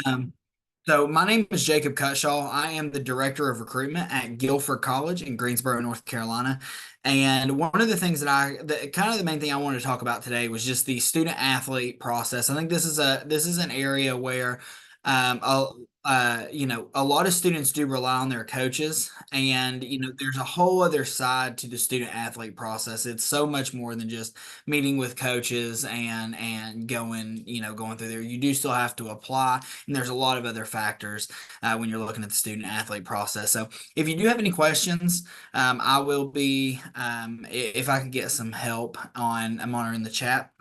Um, so my name is Jacob Cutshaw. I am the director of recruitment at Guilford College in Greensboro, North Carolina. And one of the things kind of the main thing I wanted to talk about today was just the student athlete process. I think this is an area where, um, a, a lot of students do rely on their coaches, and there's a whole other side to the student athlete process. It's so much more than just meeting with coaches and going through there. You do still have to apply, and there's a lot of other factors when you're looking at the student athlete process. So if you do have any questions, I will be, if I can get some help I'm monitoring the chat.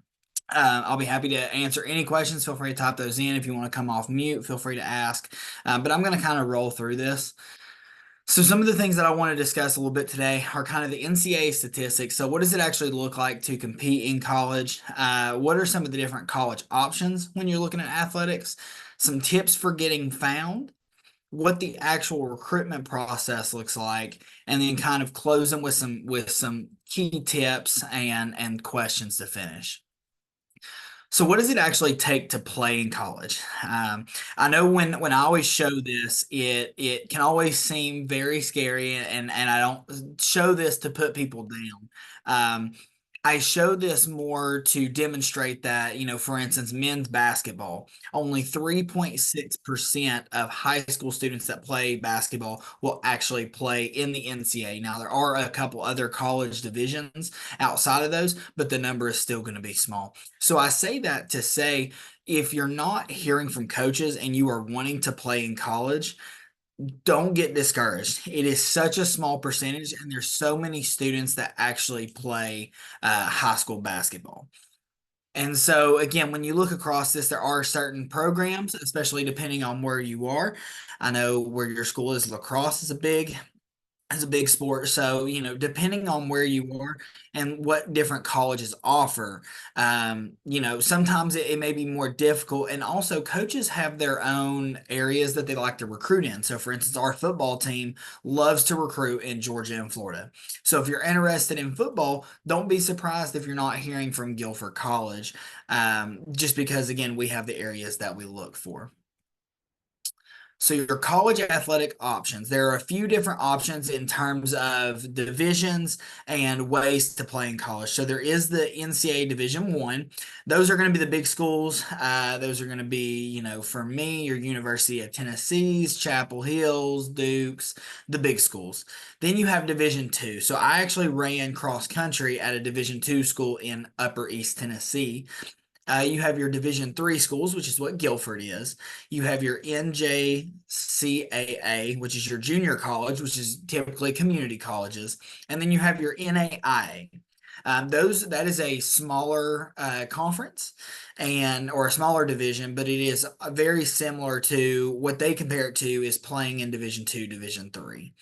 I'll be happy to answer any questions. Feel free to type those in. If you want to come off mute, feel free to ask. But I'm going to kind of roll through this. So some of the things that I want to discuss a little bit today are kind of the NCAA statistics. So what does it actually look like to compete in college? What are some of the different college options when you're looking at athletics? Some tips for getting found, what the actual recruitment process looks like, and then kind of closing with some key tips and questions to finish. So what does it actually take to play in college? I know when I always show this, it can always seem very scary, and I don't show this to put people down. Um, I show this more to demonstrate that, for instance, men's basketball, only 3.6% of high school students that play basketball will actually play in the NCAA. Now, there are a couple other college divisions outside of those, but the number is still going to be small. So I say that to say, if you're not hearing from coaches and you are wanting to play in college, don't get discouraged. It is such a small percentage, and there's so many students that actually play high school basketball. And so, again, when you look across this, there are certain programs, especially depending on where you are. I know where your school is, lacrosse is a big sport. So, depending on where you are and what different colleges offer, sometimes it may be more difficult. And also, coaches have their own areas that they like to recruit in. So, for instance, our football team loves to recruit in Georgia and Florida. So, if you're interested in football, don't be surprised if you're not hearing from Guilford College, just because, again, we have the areas that we look for. So your college athletic options, there are a few different options in terms of divisions and ways to play in college. So there is the NCAA Division One. Those are going to be the big schools. Those are going to be, for me, your University of Tennessee's, Chapel Hill's, Duke's, the big schools. Then you have Division Two. So I actually ran cross country at a Division Two school in Upper East Tennessee. You have your Division Three schools, which is what Guilford is. You have your NJCAA, which is your junior college, which is typically community colleges, and then you have your NAIA. That is a smaller conference or a smaller division, but it is very similar to what they compare it to is playing in Division Two, Division Three.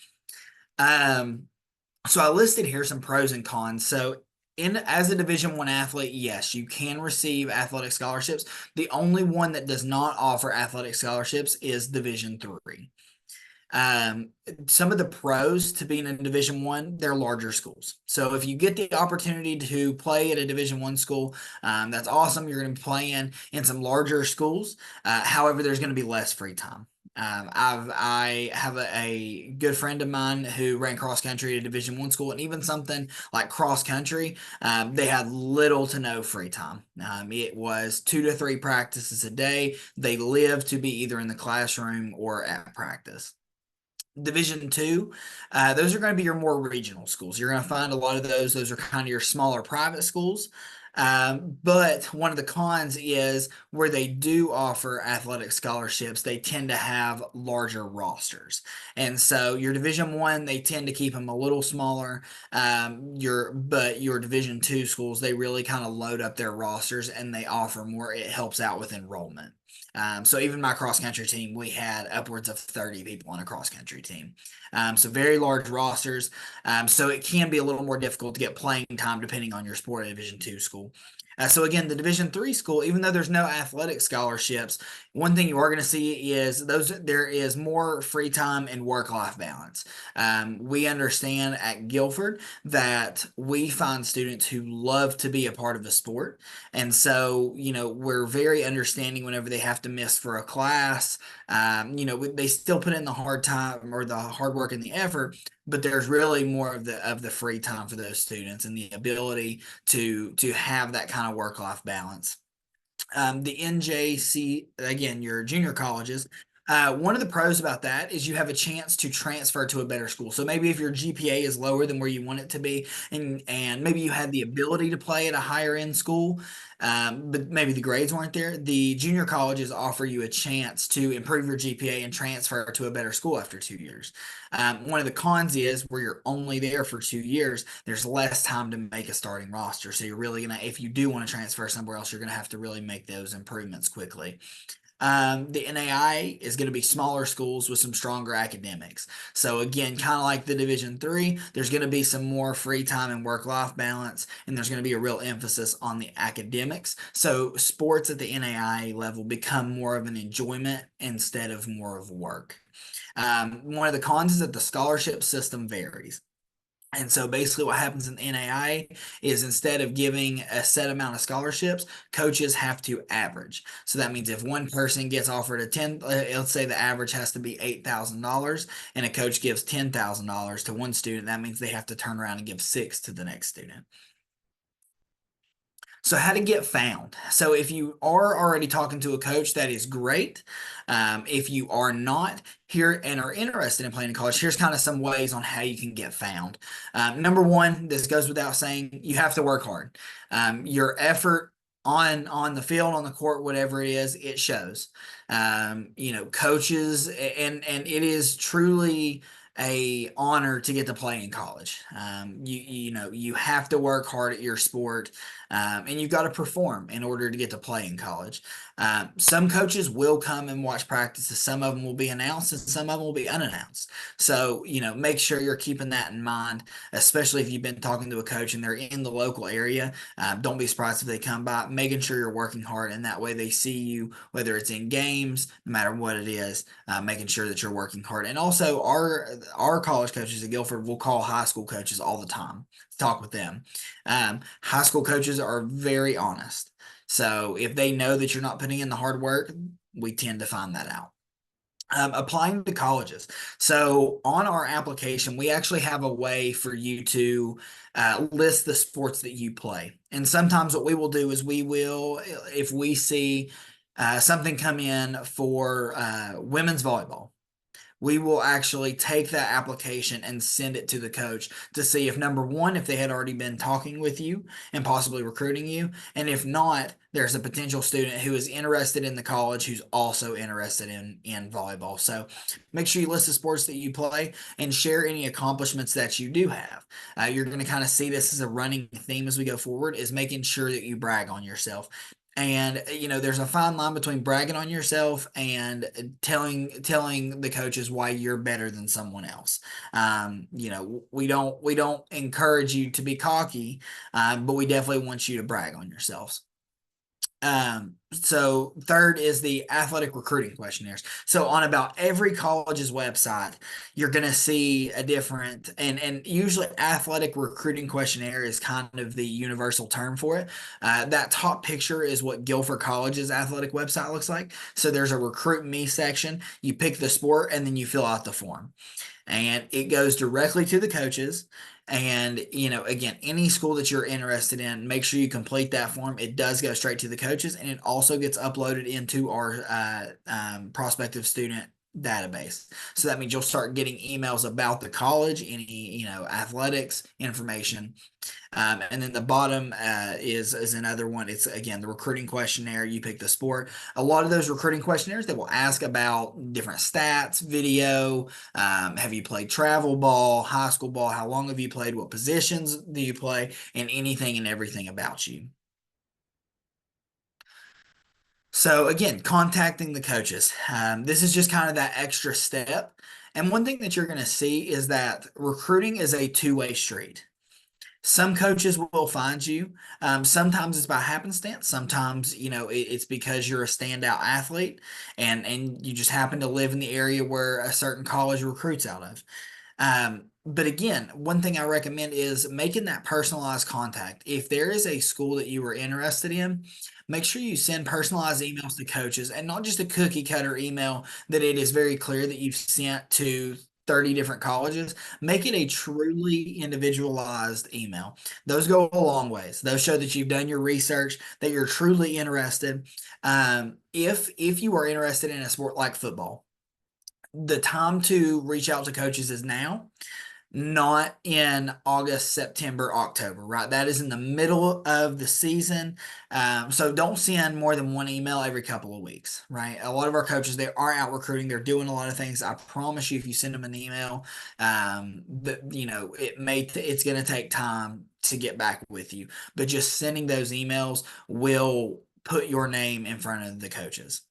Um, so I listed here some pros and cons. So as a Division One athlete, yes, you can receive athletic scholarships. The only one that does not offer athletic scholarships is Division Three. Um, some of the pros to being in Division One, they're larger schools. So if you get the opportunity to play at a Division One school, that's awesome. You're going to be playing in some larger schools. However, there's going to be less free time. I have a good friend of mine who ran cross country at a Division One school, and even something like cross country, they had little to no free time. It was 2 to 3 practices a day. They lived to be either in the classroom or at practice. Division Two, those are going to be your more regional schools. You're going to find a lot of those. Those are kind of your smaller private schools. But one of the cons is where they do offer athletic scholarships, they tend to have larger rosters. And so your Division One, they tend to keep them a little smaller. Your Division Two schools, they really kind of load up their rosters and they offer more. It helps out with enrollment. So even my cross country team, we had upwards of 30 people on a cross country team. So very large rosters. So it can be a little more difficult to get playing time depending on your sport at Division Two school. So again, the Division III school, even though there's no athletic scholarships, one thing you are going to see is there is more free time and work-life balance. We understand at Guilford that we find students who love to be a part of the sport. And so, we're very understanding whenever they have to miss for a class. They still put in the hard time or the hard work and the effort, but there's really more of the free time for those students and the ability to have that kind of work-life balance. The NJC, again, your junior colleges. One of the pros about that is you have a chance to transfer to a better school. So maybe if your GPA is lower than where you want it to be, and maybe you had the ability to play at a higher end school, but maybe the grades weren't there, the junior colleges offer you a chance to improve your GPA and transfer to a better school after 2 years. One of the cons is where you're only there for 2 years, there's less time to make a starting roster. So you're really gonna, if you do want to transfer somewhere else, you're gonna have to really make those improvements quickly. The NAI is going to be smaller schools with some stronger academics. So again, kind of like the Division III, there's going to be some more free time and work-life balance, and there's going to be a real emphasis on the academics. So sports at the NAI level become more of an enjoyment instead of more of work. One of the cons is that the scholarship system varies. And so basically what happens in the NAIA is instead of giving a set amount of scholarships, coaches have to average. So that means if one person gets offered let's say the average has to be $8,000 and a coach gives $10,000 to one student, that means they have to turn around and give six to the next student. So how to get found. So if you are already talking to a coach, that is great. If you are not here and are interested in playing in college, here's kind of some ways on how you can get found. Number one, this goes without saying, you have to work hard. Your effort on the field, on the court, whatever it is, it shows. Coaches, and it is truly a honor to get to play in college. You have to work hard at your sport, and you've got to perform in order to get to play in college. Some coaches will come and watch practices. Some of them will be announced, and some of them will be unannounced. So make sure you're keeping that in mind, especially if you've been talking to a coach and they're in the local area. Don't be surprised if they come by. Making sure you're working hard, and that way they see you, whether it's in games, no matter what it is. Making sure that you're working hard, and also our college coaches at Guilford will call high school coaches all the time to talk with them. High school coaches are very honest. So if they know that you're not putting in the hard work, we tend to find that out. Applying to colleges. So on our application, we actually have a way for you to list the sports that you play. And sometimes what we will do is if we see something come in for women's volleyball, we will actually take that application and send it to the coach to see if number one, if they had already been talking with you and possibly recruiting you. And if not, there's a potential student who is interested in the college who's also interested in volleyball. So make sure you list the sports that you play and share any accomplishments that you do have. You're going to kind of see this as a running theme as we go forward, is making sure that you brag on yourself. And there's a fine line between bragging on yourself and telling the coaches why you're better than someone else. We don't encourage you to be cocky, but we definitely want you to brag on yourselves. So third is the athletic recruiting questionnaires. So on about every college's website, you're going to see a different, and usually athletic recruiting questionnaire is kind of the universal term for it. That top picture is what Guilford College's athletic website looks like. So there's a recruit me section. You pick the sport and then you fill out the form, and it goes directly to the coaches. And, again, any school that you're interested in, make sure you complete that form. It does go straight to the coaches, and it also gets uploaded into our prospective student database. So that means you'll start getting emails about the college, any, athletics information. And then the bottom is another one. It's, again, the recruiting questionnaire. You pick the sport. A lot of those recruiting questionnaires, they will ask about different stats, video. Have you played travel ball, high school ball? How long have you played? What positions do you play? And anything and everything about you. So again, contacting the coaches. This is just kind of that extra step. And one thing that you're going to see is that recruiting is a two-way street. Some coaches will find you. Sometimes it's by happenstance. Sometimes, it's because you're a standout athlete and you just happen to live in the area where a certain college recruits out of. But again, one thing I recommend is making that personalized contact. If there is a school that you are interested in, make sure you send personalized emails to coaches and not just a cookie cutter email that it is very clear that you've sent to 30 different colleges. Make it a truly individualized email. Those go a long ways. Those show that you've done your research, that you're truly interested. If you are interested in a sport like football, the time to reach out to coaches is now, not in August, September, October, right? That is in the middle of the season. So don't send more than one email every couple of weeks, right? A lot of our coaches, they are out recruiting. They're doing a lot of things. I promise you, if you send them an email, it's going to take time to get back with you, but just sending those emails will put your name in front of the coaches.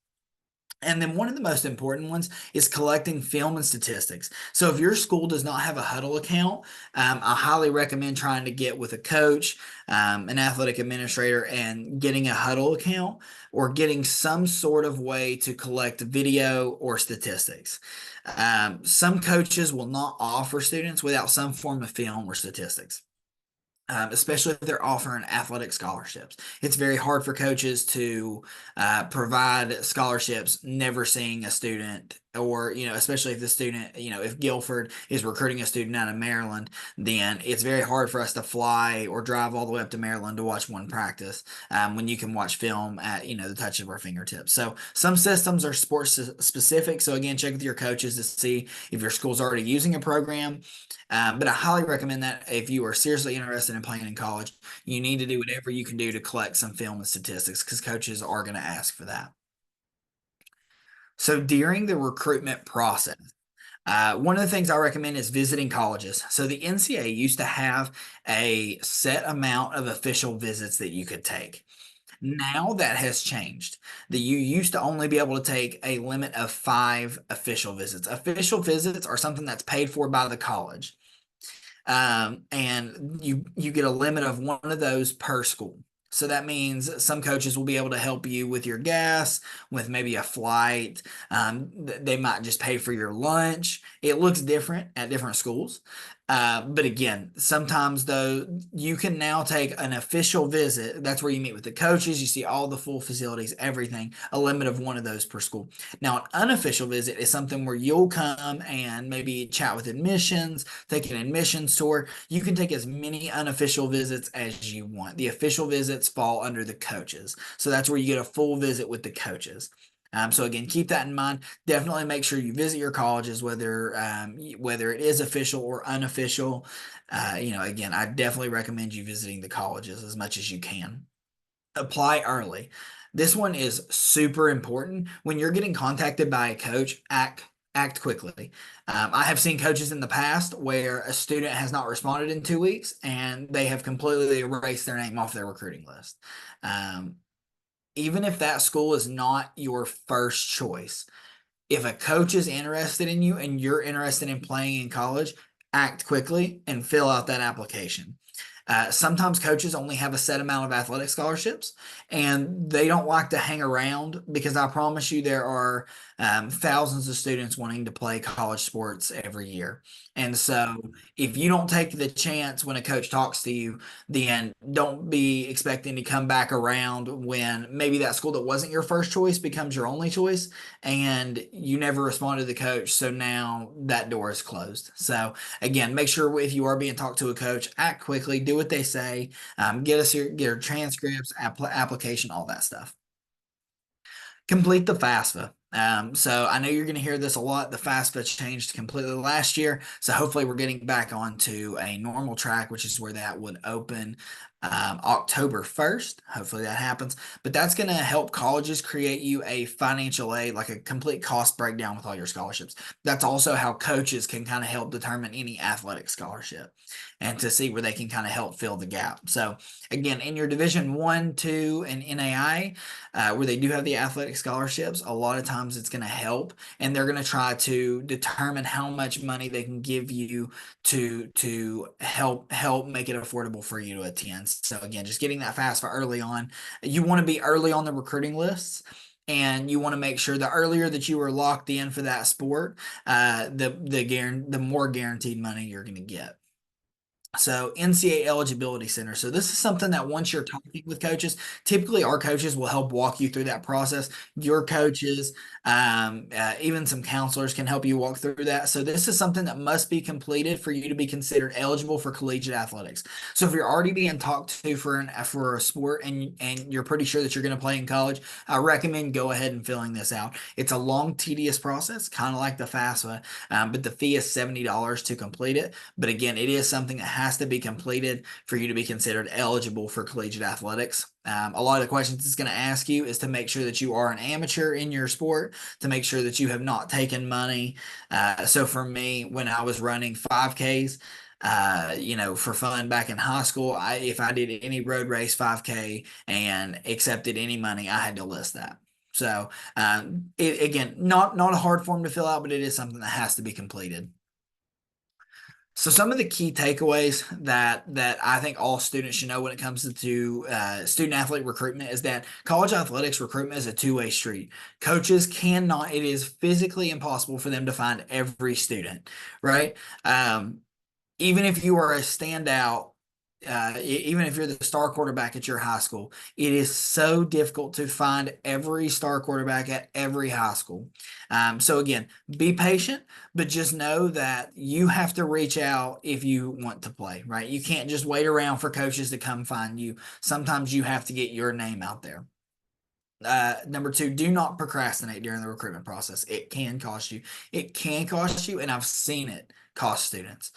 And then one of the most important ones is collecting film and statistics. So if your school does not have a Huddle account, I highly recommend trying to get with a coach, an athletic administrator, and getting a Huddle account or getting some sort of way to collect video or statistics. Some coaches will not offer students without some form of film or statistics. Especially if they're offering athletic scholarships. It's very hard for coaches to provide scholarships, never seeing a student, or, especially if the student, if Guilford is recruiting a student out of Maryland, then it's very hard for us to fly or drive all the way up to Maryland to watch one practice when you can watch film at, the touch of our fingertips. So some systems are sports specific. So again, check with your coaches to see if your school's already using a program. But I highly recommend that if you are seriously interested in playing in college, you need to do whatever you can do to collect some film and statistics because coaches are going to ask for that. So during the recruitment process, one of the things I recommend is visiting colleges. So the NCAA used to have a set amount of official visits that you could take. Now that has changed. That you used to only be able to take a limit of 5 official visits. Official visits are something that's paid for by the college. And you get a limit of one of those per school. So that means some coaches will be able to help you with your gas, with maybe a flight. They might just pay for your lunch. It looks different at different schools. But again, sometimes though, you can now take an official visit. That's where you meet with the coaches, you see all the full facilities, everything, a limit of one of those per school. Now, an unofficial visit is something where you'll come and maybe chat with admissions, take an admissions tour. You can take as many unofficial visits as you want. The official visits fall under the coaches. So that's where you get a full visit with the coaches. So again, keep that in mind. Definitely make sure you visit your colleges, whether it is official or unofficial. Again, I definitely recommend you visiting the colleges as much as you can. Apply early. This one is super important. When you're getting contacted by a coach, act quickly. I have seen coaches in the past where a student has not responded in 2 weeks and they have completely erased their name off their recruiting list. Even if that school is not your first choice, if a coach is interested in you and you're interested in playing in college, act quickly and fill out that application. Sometimes coaches only have a set amount of athletic scholarships and they don't like to hang around because I promise you there are thousands of students wanting to play college sports every year. And so if you don't take the chance when a coach talks to you, then don't be expecting to come back around when maybe that school that wasn't your first choice becomes your only choice and you never respond to the coach. So now that door is closed. So again, make sure if you are being talked to a coach, act quickly, do what they say, get your transcripts, application, all that stuff. Complete the FAFSA. So I know you're going to hear this a lot. The FAFSA changed completely last year. So hopefully we're getting back onto a normal track, which is where that would open. October 1st. Hopefully that happens. But that's going to help colleges create you a financial aid, like a complete cost breakdown with all your scholarships. That's also how coaches can kind of help determine any athletic scholarship and to see where they can kind of help fill the gap. So again, in your Division One, Two, and NAI, where they do have the athletic scholarships, a lot of times it's going to help, and they're going to try to determine how much money they can give you to help make it affordable for you to attend. So again, just getting that FAFSA early on. You want to be early on the recruiting lists. And you want to make sure the earlier that you are locked in for that sport, the more guaranteed money you're going to get. So NCAA eligibility center. So this is something that once you're talking with coaches, typically our coaches will help walk you through that process. Your coaches, even some counselors can help you walk through that. So this is something that must be completed for you to be considered eligible for collegiate athletics. So if you're already being talked to for a sport and you're pretty sure that you're going to play in college, I recommend go ahead and filling this out. It's a long, tedious process, kind of like the FAFSA, but the fee is $70 to complete it. But again, it is something that has to be completed for you to be considered eligible for collegiate athletics. A lot of the questions it's going to ask you is to make sure that you are an amateur in your sport, to make sure that you have not taken money. So for me, when I was running 5Ks, for fun back in high school, if I did any road race 5K and accepted any money, I had to list that. So again, not a hard form to fill out, but it is something that has to be completed. So some of the key takeaways that I think all students should know when it comes to student athlete recruitment is that college athletics recruitment is a two-way street. Coaches cannot, it is physically impossible for them to find every student, right? Even if you are a standout, even if you're the star quarterback at your high school, it is so difficult to find every star quarterback at every high school. So again, be patient, but just know that you have to reach out if you want to play, right? You can't just wait around for coaches to come find you. Sometimes you have to get your name out there. Number two, do not procrastinate during the recruitment process. It can cost you. It can cost you, and I've seen it cost students.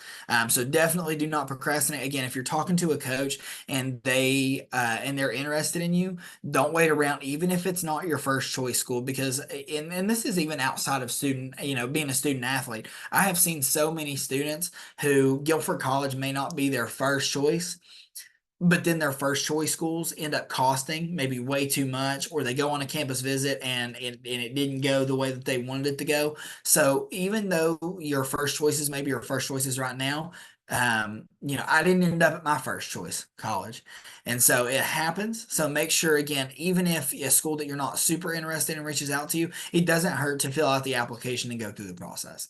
So definitely do not procrastinate. Again, if you're talking to a coach and they're interested in you, don't wait around, even if it's not your first choice school, because and this is even outside of student, being a student athlete. I have seen so many students who Guilford College may not be their first choice, but then their first choice schools end up costing maybe way too much, or they go on a campus visit and it didn't go the way that they wanted it to go. So even though your first choices, maybe your first choices right now, I didn't end up at my first choice college. And so it happens. So make sure, again, even if a school that you're not super interested in reaches out to you, it doesn't hurt to fill out the application and go through the process.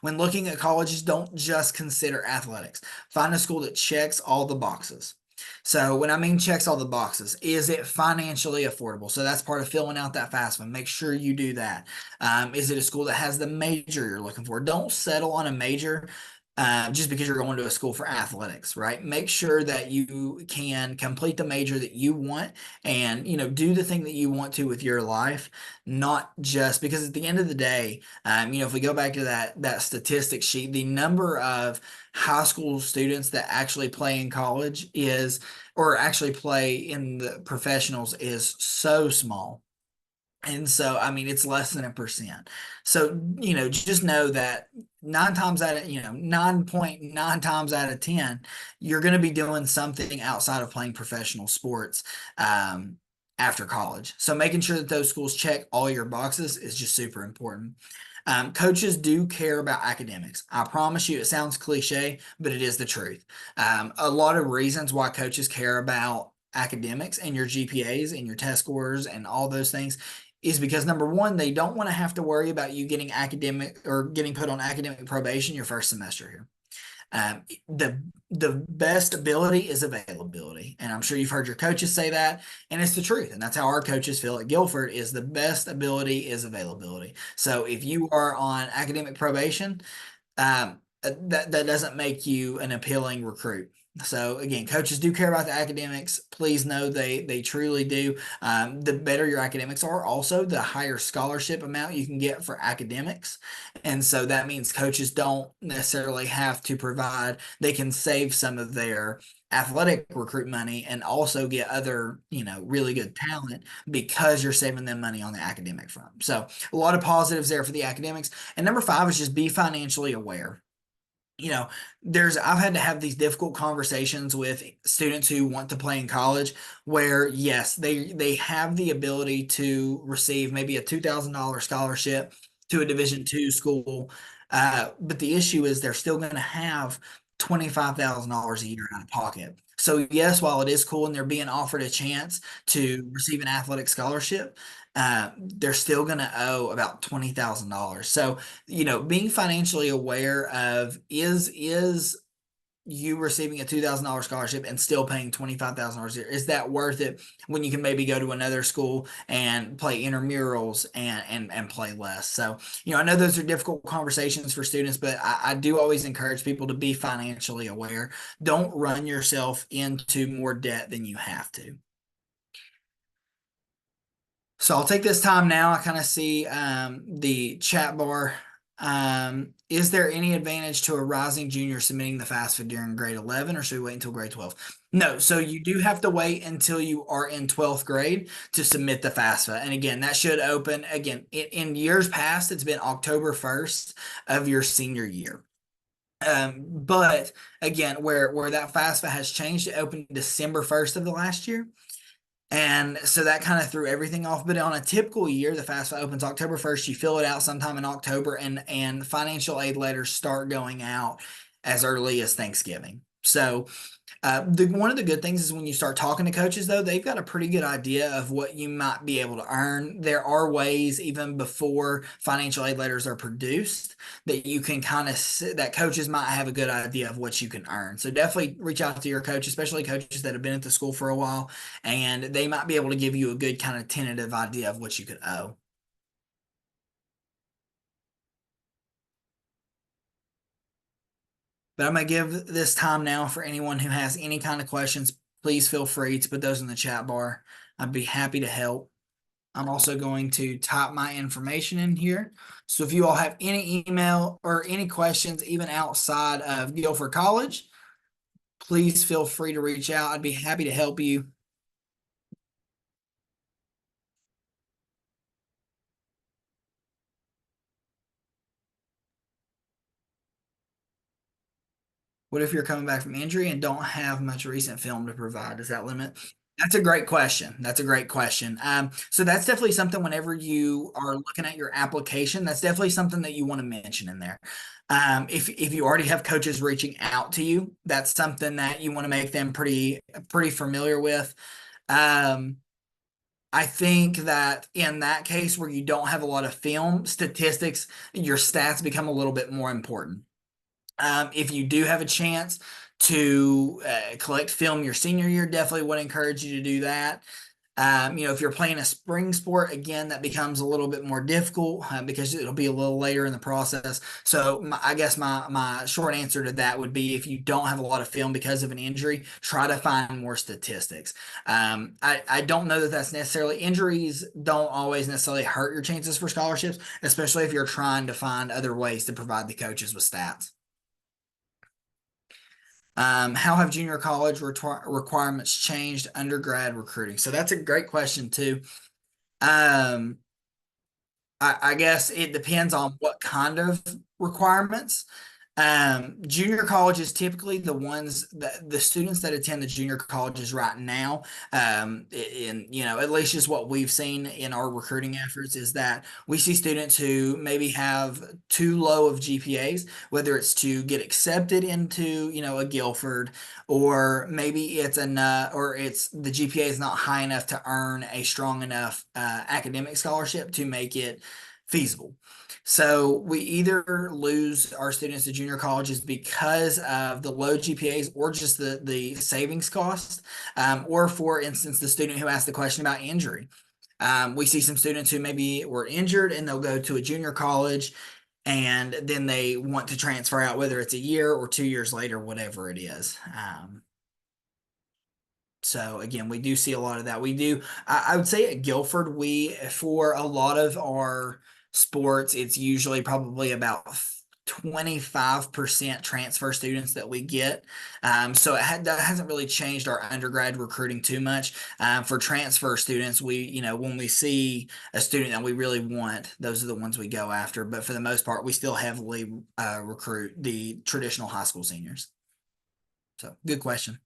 When looking at colleges, don't just consider athletics. Find a school that checks all the boxes. So when I mean checks all the boxes, is it financially affordable? So that's part of filling out that FAFSA. Make sure you do that. Is it a school that has the major you're looking for? Don't settle on a major just because you're going to a school for athletics, right? Make sure that you can complete the major that you want and, do the thing that you want to with your life, not just because at the end of the day, if we go back to that statistic sheet, the number of high school students that actually play in college or actually play in the professionals is so small. And so, I mean, it's less than 1%. So, just know that 9.9 times out of 10, you're going to be doing something outside of playing professional sports after college. So making sure that those schools check all your boxes is just super important. Coaches do care about academics. I promise you, it sounds cliche, but it is the truth. A lot of reasons why coaches care about academics and your GPAs and your test scores and all those things is because number one, they don't want to have to worry about you getting academic or getting put on academic probation your first semester here. The best ability is availability, and I'm sure you've heard your coaches say that, and it's the truth, and that's how our coaches feel at Guilford is the best ability is availability. So if you are on academic probation, that doesn't make you an appealing recruit. So again, coaches do care about the academics. Please know they truly do. The better your academics are, also the higher scholarship amount you can get for academics. And so that means coaches don't necessarily have to provide, they can save some of their athletic recruit money and also get other, really good talent because you're saving them money on the academic front. So a lot of positives there for the academics. And number five is just be financially aware. you know, I've had to have these difficult conversations with students who want to play in college where yes, they have the ability to receive maybe a $2,000 scholarship to a Division II school. But the issue is they're still going to have $25,000 a year out of pocket. So yes, while it is cool and they're being offered a chance to receive an athletic scholarship, they're still going to owe about $20,000. So being financially aware of is you receiving a $2,000 scholarship and still paying $25,000 a year, is that worth it when you can maybe go to another school and play intramurals and play less? So, I know those are difficult conversations for students, but I do always encourage people to be financially aware. Don't run yourself into more debt than you have to. So I'll take this time now. I kind of see the chat bar. Is there any advantage to a rising junior submitting the FAFSA during grade 11, or should we wait until grade 12? No, so you do have to wait until you are in 12th grade to submit the FAFSA. And again, that should open, again, in years past, it's been October 1st of your senior year. But again, where that FAFSA has changed, it opened December 1st of the last year. And so that kind of threw everything off. But on a typical year, the FAFSA opens October 1st. You fill it out sometime in October, and financial aid letters start going out as early as Thanksgiving. So one of the good things is when you start talking to coaches, though, they've got a pretty good idea of what you might be able to earn. There are ways, even before financial aid letters are produced, that you can that coaches might have a good idea of what you can earn. So definitely reach out to your coach, especially coaches that have been at the school for a while, and they might be able to give you a good kind of tentative idea of what you could owe. But I'm going to give this time now for anyone who has any kind of questions. Please feel free to put those in the chat bar. I'd be happy to help. I'm also going to type my information in here. So if you all have any email or any questions, even outside of Guilford College, please feel free to reach out. I'd be happy to help you. What if you're coming back from injury and don't have much recent film to provide? Does that limit? That's a great question. That's a great question. So that's definitely something whenever you are looking at your application, that's definitely something that you want to mention in there. If you already have coaches reaching out to you, that's something that you want to make them pretty familiar with. Um, I think that in that case where you don't have a lot of film statistics, your stats become a little bit more important. If you do have a chance to collect film your senior year, definitely would encourage you to do that. If you're playing a spring sport, again, that becomes a little bit more difficult because it'll be a little later in the process. So I guess my short answer to that would be if you don't have a lot of film because of an injury, try to find more statistics. I don't know that that's necessarily, injuries don't always necessarily hurt your chances for scholarships, especially if you're trying to find other ways to provide the coaches with stats. How have junior college requirements changed undergrad recruiting? So that's a great question too. Um, I guess it depends on what kind of requirements. Junior colleges, typically the ones that the students that attend the junior colleges right now, at least just what we've seen in our recruiting efforts is that we see students who maybe have too low of GPAs, whether it's to get accepted into, a Guilford, or maybe or it's the GPA is not high enough to earn a strong enough academic scholarship to make it feasible. So we either lose our students to junior colleges because of the low GPAs or just the savings cost, or for instance, the student who asked the question about injury. We see some students who maybe were injured and they'll go to a junior college and then they want to transfer out, whether it's a year or 2 years later, whatever it is. So again, we do see a lot of that. I would say at Guilford, for a lot of our sports, it's usually probably about 25% transfer students that we get. So that hasn't really changed our undergrad recruiting too much. For transfer students, when we see a student that we really want, those are the ones we go after. But for the most part, we still heavily recruit the traditional high school seniors. So good question.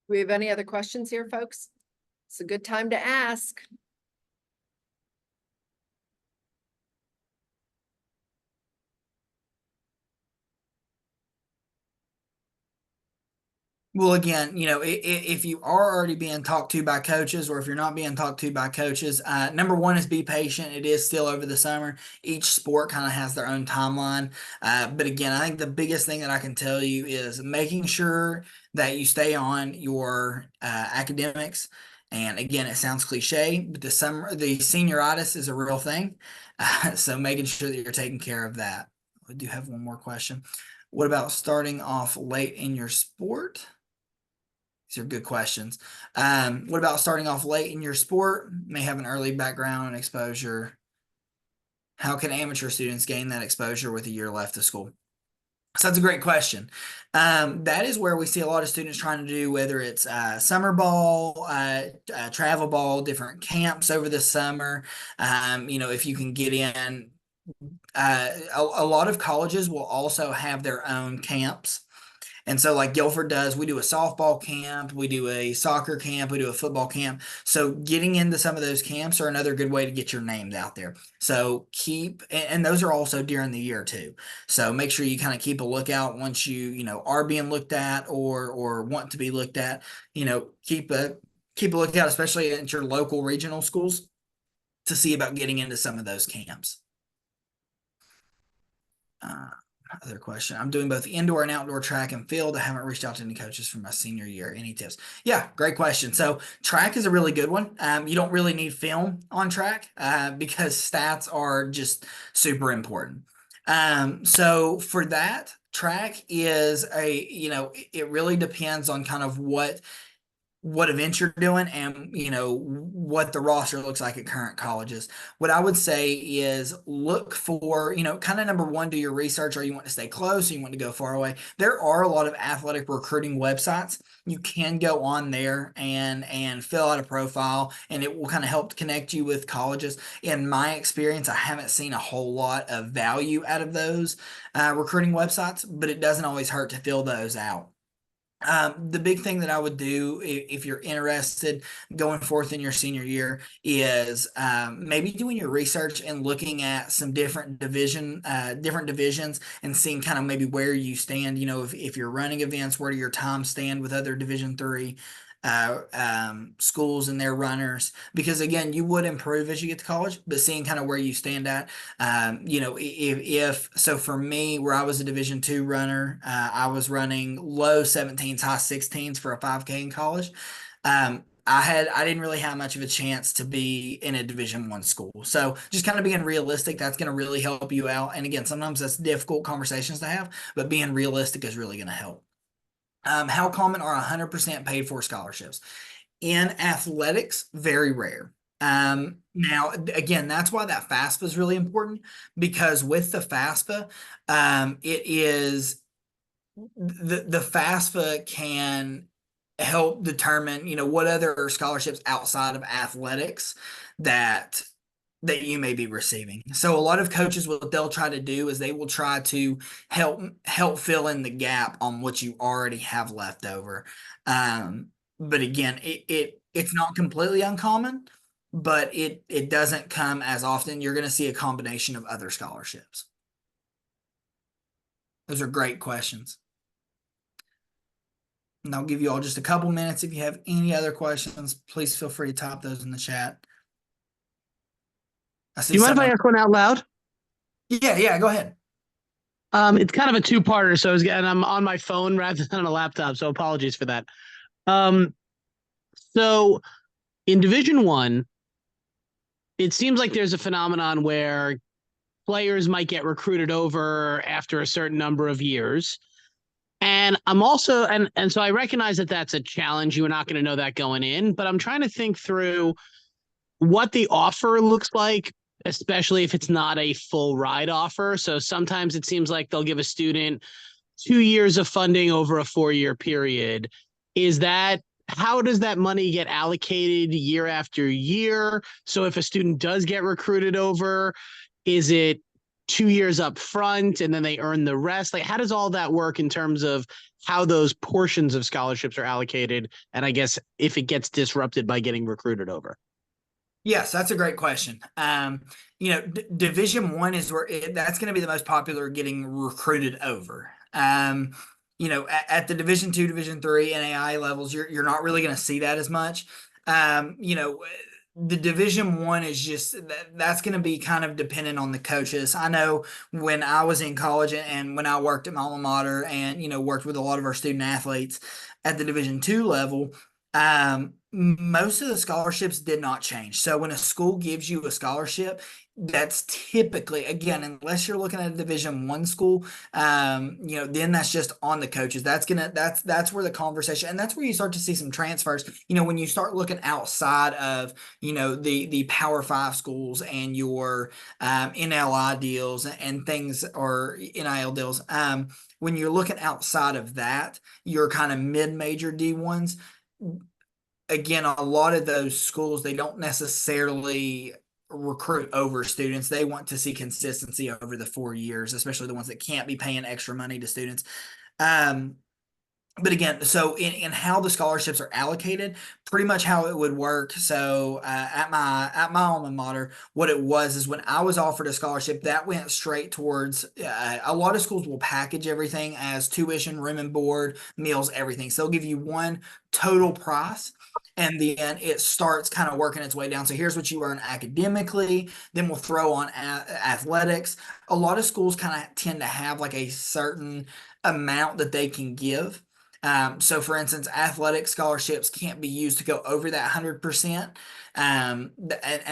Do we have any other questions here, folks? It's a good time to ask. Well, again, if you are already being talked to by coaches, or if you're not being talked to by coaches, number one is be patient. It is still over the summer. Each sport kind of has their own timeline. But again, I think the biggest thing that I can tell you is making sure that you stay on your academics. And again, it sounds cliche, but the senioritis is a real thing. So making sure that you're taking care of that. We do have one more question. What about starting off late in your sport? These are good questions. What about starting off late in your sport? May have an early background and exposure. How can amateur students gain that exposure with a year left of school? So that's a great question. That is where we see a lot of students trying to do, whether it's summer ball, travel ball, different camps over the summer. If you can get in, a lot of colleges will also have their own camps. And so, like Guilford does, we do a softball camp, we do a soccer camp, we do a football camp. So, getting into some of those camps are another good way to get your names out there. So, and those are also during the year too. So, make sure you kind of keep a lookout once are being looked at or want to be looked at. Keep a lookout, especially at your local regional schools, to see about getting into some of those camps. Other question. I'm doing both indoor and outdoor track and field. I haven't reached out to any coaches for my senior year. Any tips? Yeah, great question. So track is a really good one. You don't really need film on track because stats are just super important. So for that, track is it really depends on kind of what events you're doing and what the roster looks like at current colleges. What I would say is look for kind of number one, do your research. Are you want to stay close, or you want to go far away? There are a lot of athletic recruiting websites. You can go on there and fill out a profile, and it will kind of help connect you with colleges. In my experience, I haven't seen a whole lot of value out of those recruiting websites, but it doesn't always hurt to fill those out. The big thing that I would do if you're interested going forth in your senior year is maybe doing your research and looking at some different divisions and seeing kind of maybe where you stand. If you're running events, where do your times stand with other Division III schools and their runners? Because again, you would improve as you get to college, but seeing kind of where you stand at, if so for me, where I was a Division II runner, I was running low 17s, high 16s for a 5K in college. I didn't really have much of a chance to be in a Division I school. So just kind of being realistic, that's going to really help you out. And again, sometimes that's difficult conversations to have, but being realistic is really going to help. How common are 100% paid for scholarships? In athletics, very rare. Now, again, that's why that FAFSA is really important, because with the FAFSA, it is the FAFSA can help determine, what other scholarships outside of athletics that you may be receiving. So a lot of coaches, what they'll try to do is they will try to help fill in the gap on what you already have left over. But again, it's not completely uncommon, but it doesn't come as often. You're going to see a combination of other scholarships. Those are great questions. And I'll give you all just a couple minutes. If you have any other questions, please feel free to type those in the chat. Do you mind if I ask one out loud? Yeah, go ahead. It's kind of a two-parter, and I'm on my phone rather than on a laptop, so apologies for that. So in Division I, it seems like there's a phenomenon where players might get recruited over after a certain number of years. And I'm also, and so I recognize that that's a challenge. You're not going to know that going in, but I'm trying to think through what the offer looks like, especially if it's not a full ride offer. So sometimes it seems like they'll give a student 2 years of funding over a 4 year period. Is that, how does that money get allocated year after year? So if a student does get recruited over, is it 2 years up front and then they earn the rest? Like, how does all that work in terms of how those portions of scholarships are allocated? And I guess if it gets disrupted by getting recruited over. Yes, that's a great question. Division One is where that's going to be the most popular getting recruited over. At the Division Two, Division Three, NAI levels, you're not really going to see that as much. The Division One is just that's going to be kind of dependent on the coaches. I know when I was in college and when I worked at my alma mater and worked with a lot of our student athletes at the Division Two level. Most of the scholarships did not change. So when a school gives you a scholarship, that's typically, again, unless you're looking at a Division One school, then that's just on the coaches. That's where the conversation, and that's where you start to see some transfers. When you start looking outside of the Power Five schools and your NLI deals and things, or NIL deals. When you're looking outside of that, your kind of mid-major D1s, again, a lot of those schools, they don't necessarily recruit over students. They want to see consistency over the 4 years, especially the ones that can't be paying extra money to students. But again, so in how the scholarships are allocated, pretty much how it would work. So at my alma mater, what it was is when I was offered a scholarship, that went straight towards. A lot of schools will package everything as tuition, room and board, meals, everything. So they'll give you one total price. And then it starts kind of working its way down. So here's what you earn academically. Then we'll throw on athletics. A lot of schools kind of tend to have like a certain amount that they can give. So for instance, athletic scholarships can't be used to go over that 100%. And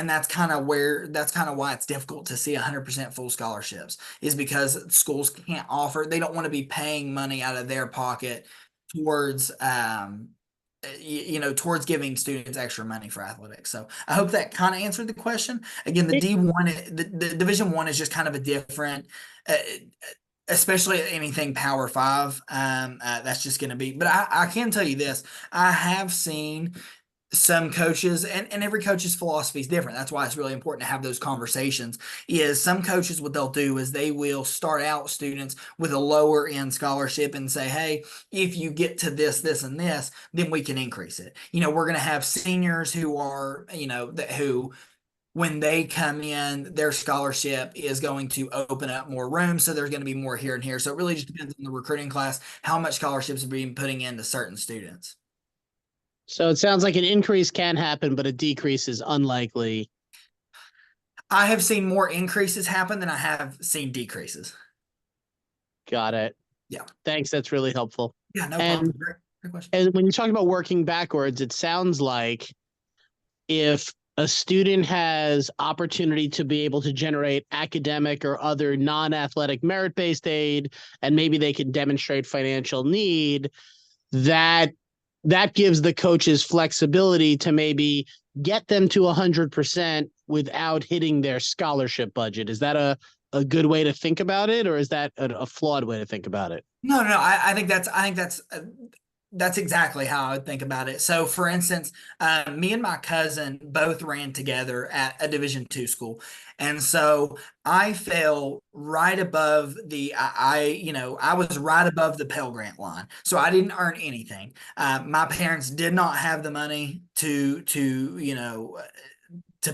that's kind of why it's difficult to see 100% full scholarships, is because schools can't offer, they don't want to be paying money out of their pocket towards, towards giving students extra money for athletics. So I hope that kind of answered the question. Again, the D1, the Division One is just kind of a different, especially anything Power Five. That's just going to be. But I can tell you this: I have seen some coaches, and every coach's philosophy is different. That's why it's really important to have those conversations. Is some coaches, what they'll do is they will start out students with a lower end scholarship and say, hey, if you get to this and this, then we can increase it. We're going to have seniors who are, who when they come in, their scholarship is going to open up more rooms. So there's going to be more here and here. So it really just depends on the recruiting class, how much scholarships are being putting into certain students. So it sounds like an increase can happen, but a decrease is unlikely. I have seen more increases happen than I have seen decreases. Got it. Yeah. Thanks. That's really helpful. Yeah, no And, problem. Great question. and when you talk about working backwards, it sounds like if a student has opportunity to be able to generate academic or other non-athletic merit-based aid, and maybe they can demonstrate financial need, that gives the coaches flexibility to maybe get them to 100% without hitting their scholarship budget. Is that a good way to think about it, or is that a flawed way to think about it? No, I think that's exactly how I would think about it. So, for instance, me and my cousin both ran together at a Division Two school, and so I fell right above I was right above the Pell Grant line, so I didn't earn anything. My parents did not have the money to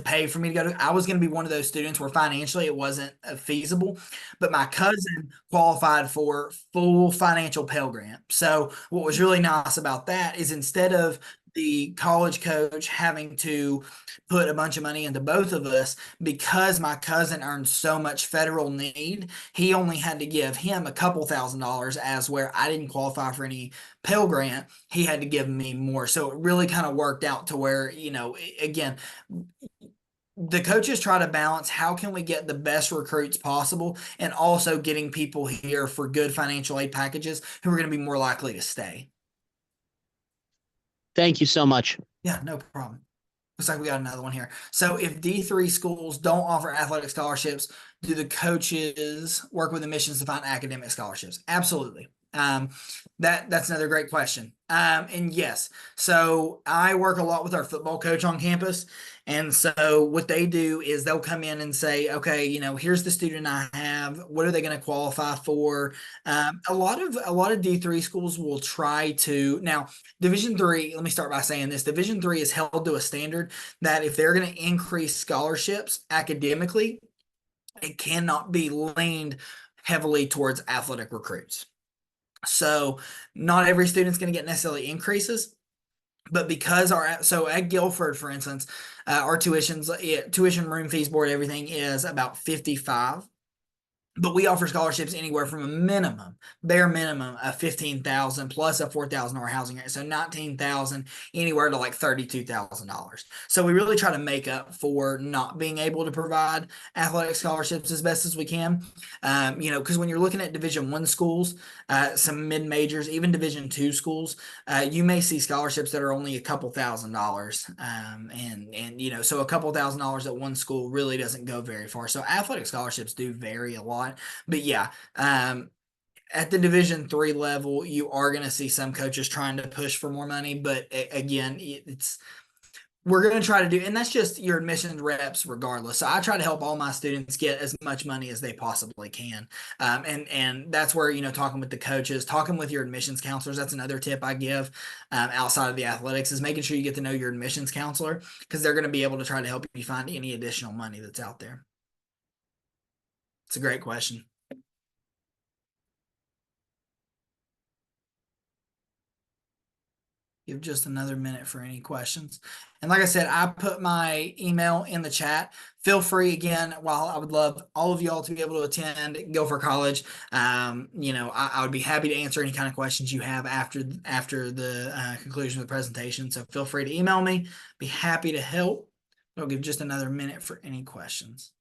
pay for me to go to. I was going to be one of those students where financially it wasn't feasible, but my cousin qualified for full financial Pell Grant. So what was really nice about that is instead of the college coach having to put a bunch of money into both of us, because my cousin earned so much federal need, he only had to give him a couple $1,000s, as where I didn't qualify for any Pell Grant, he had to give me more. So it really kind of worked out to where, again, the coaches try to balance how can we get the best recruits possible and also getting people here for good financial aid packages who are going to be more likely to stay. Thank you so much. Yeah, no problem. Looks like we got another one here. So if D3 schools don't offer athletic scholarships, do the coaches work with admissions to find academic scholarships? Absolutely. That's another great question. And yes, so I work a lot with our football coach on campus. And so what they do is they'll come in and say, okay, here's the student I have. What are they going to qualify for? A lot of D3 schools will try to now Division three. Let me start by saying this: Division three is held to a standard that if they're going to increase scholarships academically, it cannot be leaned heavily towards athletic recruits. So not every student's going to get necessarily increases, but because so at Guilford, for instance, our tuition, room fees, board, everything is about 55. But we offer scholarships anywhere from a bare minimum of 15,000 plus a $4,000 housing rate. So 19,000 anywhere to like $32,000. So we really try to make up for not being able to provide athletic scholarships as best as we can. Because when you're looking at Division I schools, some mid majors, even Division II schools, you may see scholarships that are only a couple $1,000s. So a couple $1,000s at one school really doesn't go very far. So athletic scholarships do vary a lot. But yeah, at the Division III level, you are going to see some coaches trying to push for more money. But again, we're going to try to do, and that's just your admissions reps regardless. So I try to help all my students get as much money as they possibly can. And that's where, talking with the coaches, talking with your admissions counselors, that's another tip I give outside of the athletics, is making sure you get to know your admissions counselor, because they're going to be able to try to help you find any additional money that's out there. It's a great question. Give just another minute for any questions. And like I said, I put my email in the chat. Feel free, again, while I would love all of y'all to be able to attend Guilford College, I would be happy to answer any kind of questions you have after the conclusion of the presentation. So feel free to email me. Be happy to help. I'll give just another minute for any questions.